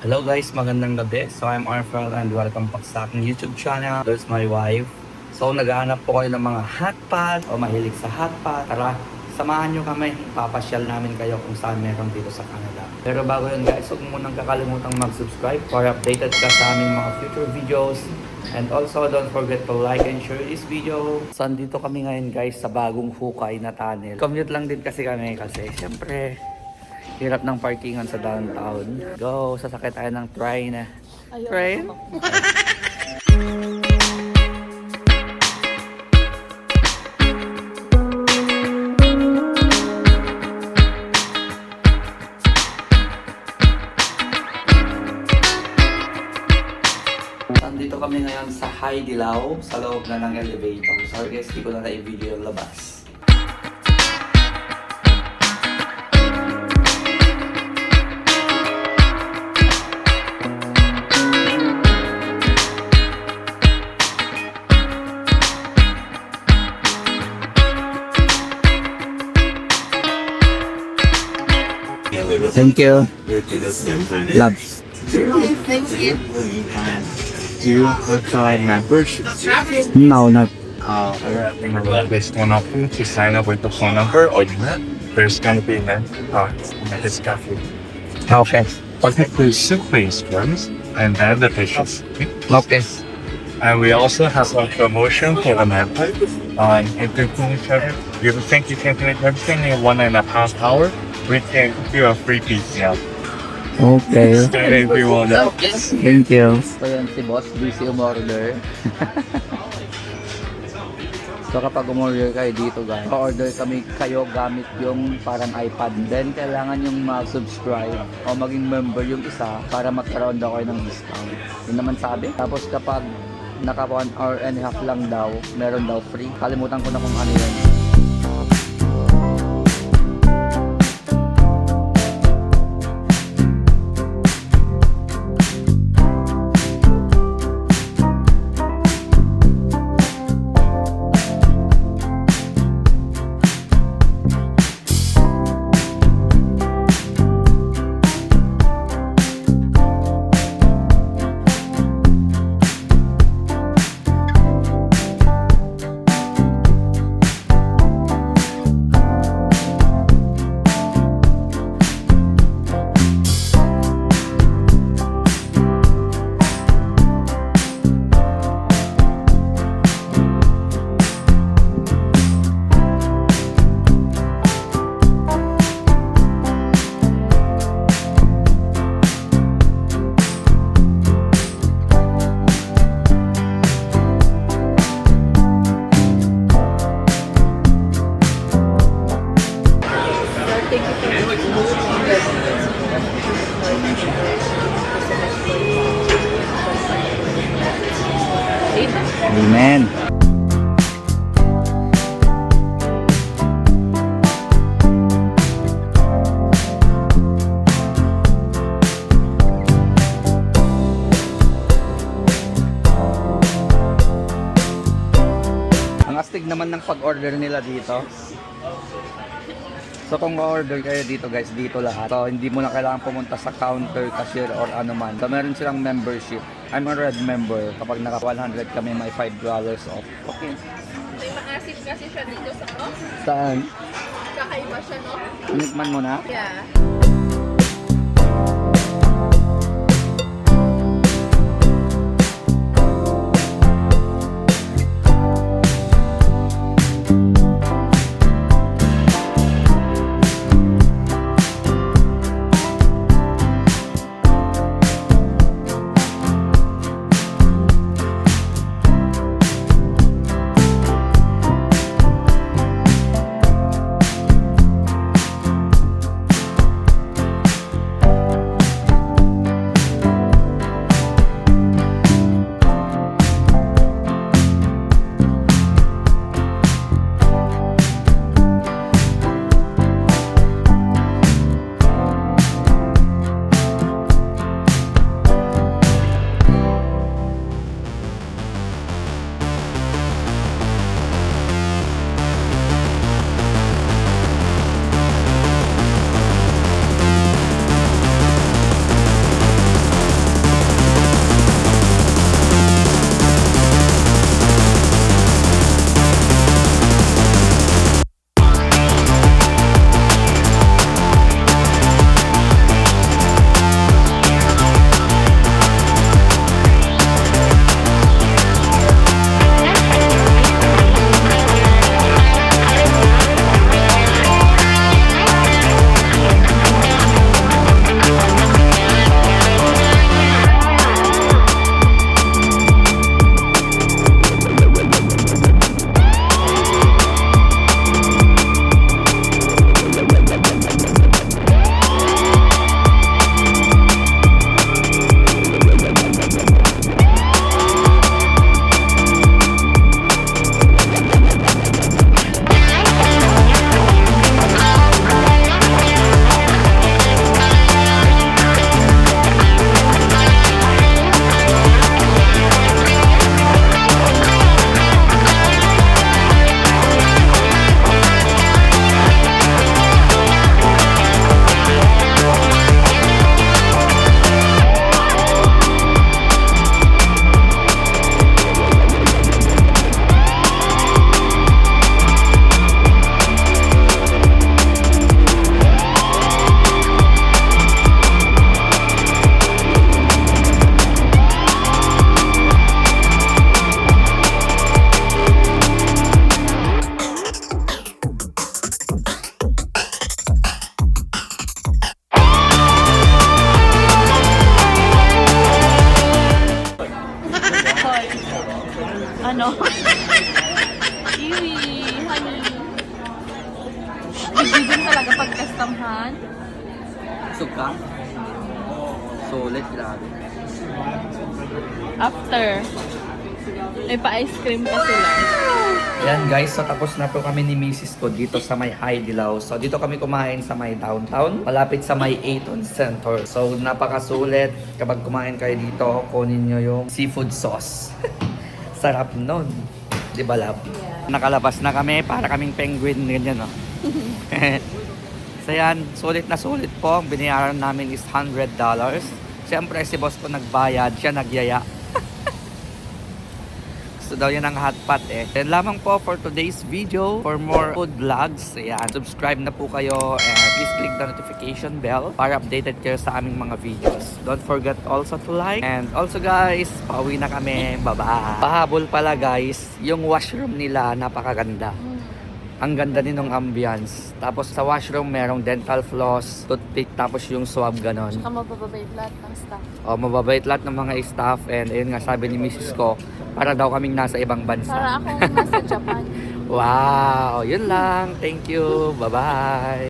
Hello guys, magandang gabi. So I'm Arfel and welcome back sa aking YouTube channel. There's my wife. So naghahanap po kayo ng mga hotpot o mahilig sa hotpot. Tara, samahan nyo kami. Papasyal namin kayo kung saan meron dito sa Canada. Pero bago yun guys, huwag mo nang kakalimutang mag-subscribe para updated ka sa aming mga future videos. And also, don't forget to like and share this video. So, andito kami ngayon guys sa bagong hukay na tunnel. Commute lang din kasi kami kasi syempre hirap ng parkingan sa downtown. Go, sasakay tayo ng train. Train? Nandito kami ngayon sa Hai Di Lao, sa loob na ng elevator. Sorry guys, di ko na na-video yung labas. Thank you. Loves. Thank you. Do you try membership? No, not. There's one option to sign up with the phone number or email. There's gonna be this cafe. Okay. Okay, please soup please first, and then the dishes. Okay. And we also have a promotion for the member. If you finish everything, you think you can finish everything in 1.5 hours, we can do a free pizza. Okay. If you want that. Thank you. So yan si boss, busy umorder. So kapag umorder kayo dito guys, order kami kayo gamit yung parang iPad. Then kailangan yung mag-subscribe o maging member yung isa para magkaroon daw kayo ng discount. Yun naman sabi. Tapos kapag naka 1 hour and a half lang daw, meron daw free. Kalimutan ko na kung ano yun. Amen. Ang astig naman ng pag-order nila dito. So kung ma-order kayo dito guys, dito lahat. So hindi mo na kailangan pumunta sa counter, cashier or ano man. So meron silang membership. I'm a red member. Kapag naka 100 kami, may $5 off. Okay. May maasim kasi siya dito sa no? Saan? Kakaiba siya, no? Tinikman mo na? Yeah. no? Iwi, honey. Bigyan talaga pag-customahan. Busog ka? Sulit, grabe. After, may pa-ice cream pa sila. Ayan guys, so tapos na po kami ni Mrs. ko dito sa may Haidilaw. So dito kami kumain sa may downtown, malapit sa may Aton Center. So napakasulit. Kapag kumain kayo dito, kunin nyo yung seafood sauce. Sarap nun. Di ba, love? Nakalabas na kami para kaming penguin, ganyan, no? So yan, sulit na sulit po. Ang binayaran namin is $100. Siyempre si boss ko nagbayad, siya nagyaya. Gusto daw yan ang hot pot eh. Then lamang po for today's video. For more food vlogs, ayan, subscribe na po kayo and please click the notification bell para updated kayo sa aming mga videos. Don't forget also to like. And also guys, pauwi na kami. Bye-bye. Pahabol pala guys, yung washroom nila napakaganda. Ang ganda din ng ambience. Tapos sa washroom merong dental floss, toothpick, tapos yung swab ganon. Saka mababait lahat ng staff. O, mababait lahat ng mga staff and ayun nga sabi ni Mrs. ko, para daw kaming nasa ibang bansa. Para akong nasa Japan. Wow, yun lang. Thank you. Bye-bye.